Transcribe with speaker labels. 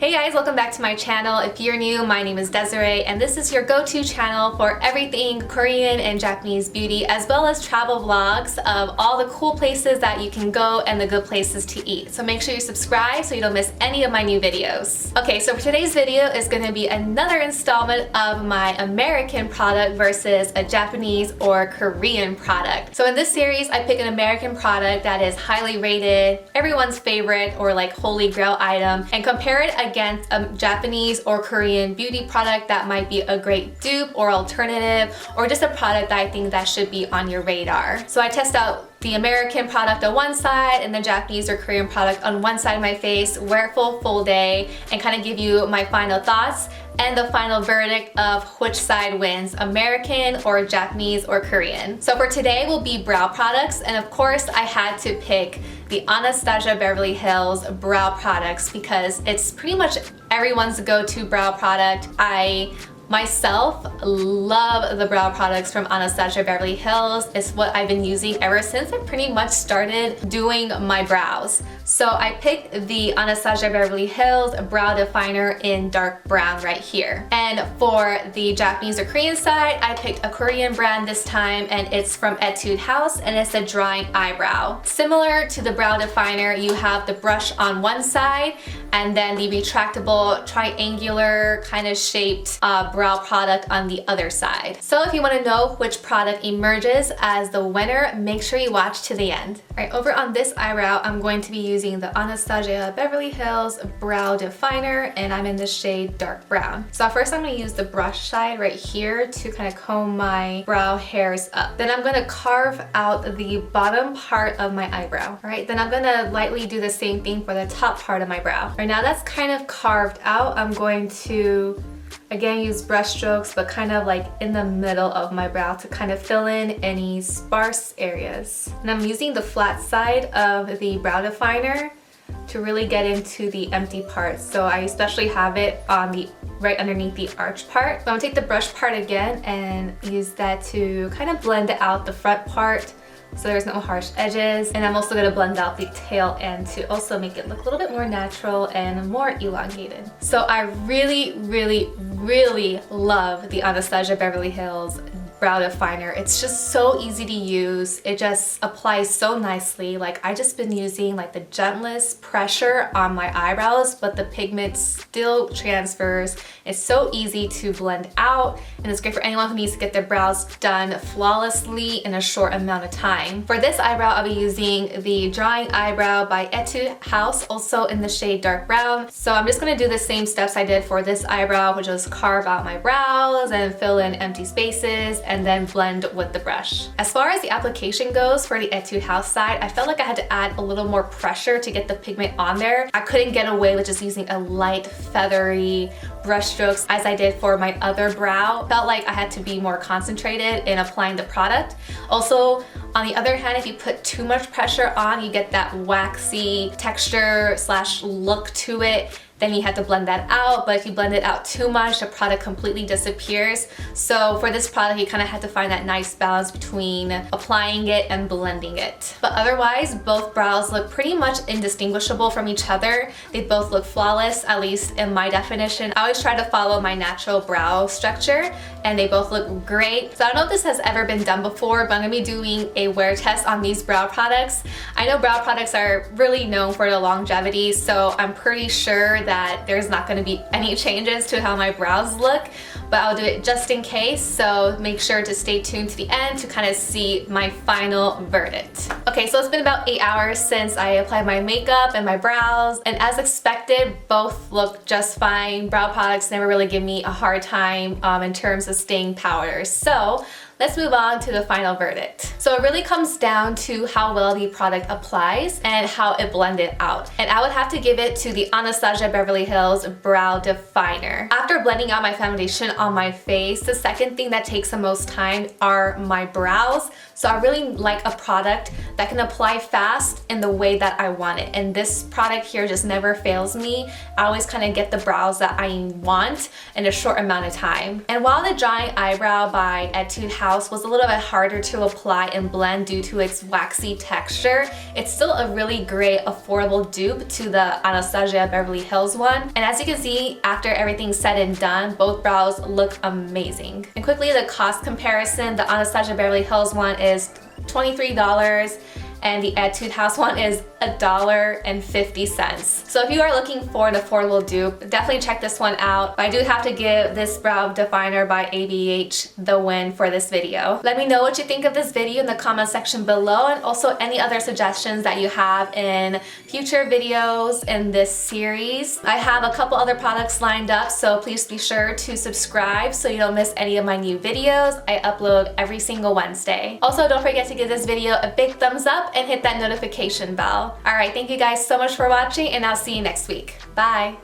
Speaker 1: Hey guys, welcome back to my channel. If you're new, my name is Desiree and this is your go-to channel for everything Korean and Japanese beauty, as well as travel vlogs of all the cool places that you can go and the good places to eat. So make sure you subscribe so you don't miss any of my new videos. Okay, so for today's video is going to be another installment of my American product versus a Japanese or Korean product. So in this series, I pick an American product that is highly rated, everyone's favorite or like holy grail item, and compare it against a Japanese or Korean beauty product that might be a great dupe or alternative, or just a product that I think that should be on your radar. So I test out the American product on one side and the Japanese or Korean product on one side of my face, wear it for a full day, and kind of give you my final thoughts and the final verdict of which side wins, American or Japanese or Korean. So for today will be brow products, and of course I had to pick the Anastasia Beverly Hills brow products because it's pretty much everyone's go-to brow product. I myself love the brow products from Anastasia Beverly Hills. It's what I've been using ever since I pretty much started doing my brows. So I picked the Anastasia Beverly Hills brow definer in dark brown right here. And for the Japanese or Korean side, I picked a Korean brand this time, and it's from Etude House, and it's the drawing eyebrow. Similar to the brow definer, you have the brush on one side and then the retractable triangular kind of shaped brow product on the other side. So if you want to know which product emerges as the winner, make sure you watch to the end. Alright, over on this eyebrow, I'm going to be using the Anastasia Beverly Hills brow definer, and I'm in the shade dark brown. So first I'm going to use the brush side right here to kind of comb my brow hairs up. Then I'm going to carve out the bottom part of my eyebrow. Alright, then I'm going to lightly do the same thing for the top part of my brow. Right now that's kind of carved out, I'm going to again use brush strokes, but kind of like in the middle of my brow to kind of fill in any sparse areas. And I'm using the flat side of the brow definer to really get into the empty parts. So I especially have it on the right underneath the arch part. So I'm gonna take the brush part again and use that to kind of blend out the front part so there's no harsh edges. And I'm also going to blend out the tail end to also make it look a little bit more natural and more elongated. So I really love the Anastasia Beverly Hills brow definer. It's just so easy to use. It just applies so nicely. Like I just been using like the gentlest pressure on my eyebrows, but the pigment still transfers. It's so easy to blend out, and it's great for anyone who needs to get their brows done flawlessly in a short amount of time. For this eyebrow, I'll be using the drawing eyebrow by Etude House, also in the shade dark brown. So I'm just gonna do the same steps I did for this eyebrow, which was carve out my brows and fill in empty spaces, and then blend with the brush. As far as the application goes for the Etude House side, I felt like I had to add a little more pressure to get the pigment on there. I couldn't get away with just using a light feathery brush strokes as I did for my other brow. Felt like I had to be more concentrated in applying the product. Also, on the other hand, if you put too much pressure on, you get that waxy texture slash look to it. Then you have to blend that out, but if you blend it out too much, the product completely disappears. So for this product, you kind of have to find that nice balance between applying it and blending it. But otherwise, both brows look pretty much indistinguishable from each other. They both look flawless, at least in my definition. I always try to follow my natural brow structure, and they both look great. So I don't know if this has ever been done before, but I'm gonna be doing a wear test on these brow products. I know brow products are really known for their longevity, so I'm pretty sure that there's not going to be any changes to how my brows look, but I'll do it just in case, so make sure to stay tuned to the end to kind of see my final verdict. Okay, so it's been about 8 hours since I applied my makeup and my brows, and as expected, both look just fine. Brow products never really give me a hard time in terms of staying powders. So let's move on to the final verdict. So it really comes down to how well the product applies and how it blended out. And I would have to give it to the Anastasia Beverly Hills brow definer. After blending out my foundation on my face, the second thing that takes the most time are my brows. So I really like a product that can apply fast in the way that I want it. And this product here just never fails me. I always kind of get the brows that I want in a short amount of time. And while the drawing eyebrow by Etude House House was a little bit harder to apply and blend due to its waxy texture. It's still a really great affordable dupe to the Anastasia Beverly Hills one. And as you can see, after everything's said and done, both brows look amazing. And quickly, the cost comparison, the Anastasia Beverly Hills one is $23 and the Etude House one is $1.50. So if you are looking for an affordable dupe, definitely check this one out. But I do have to give this brow definer by ABH the win for this video. Let me know what you think of this video in the comment section below, and also any other suggestions that you have in future videos in this series. I have a couple other products lined up, so please be sure to subscribe so you don't miss any of my new videos. I upload every single Wednesday. Also, don't forget to give this video a big thumbs up and hit that notification bell. Alright, thank you guys so much for watching, and I'll see you next week. Bye!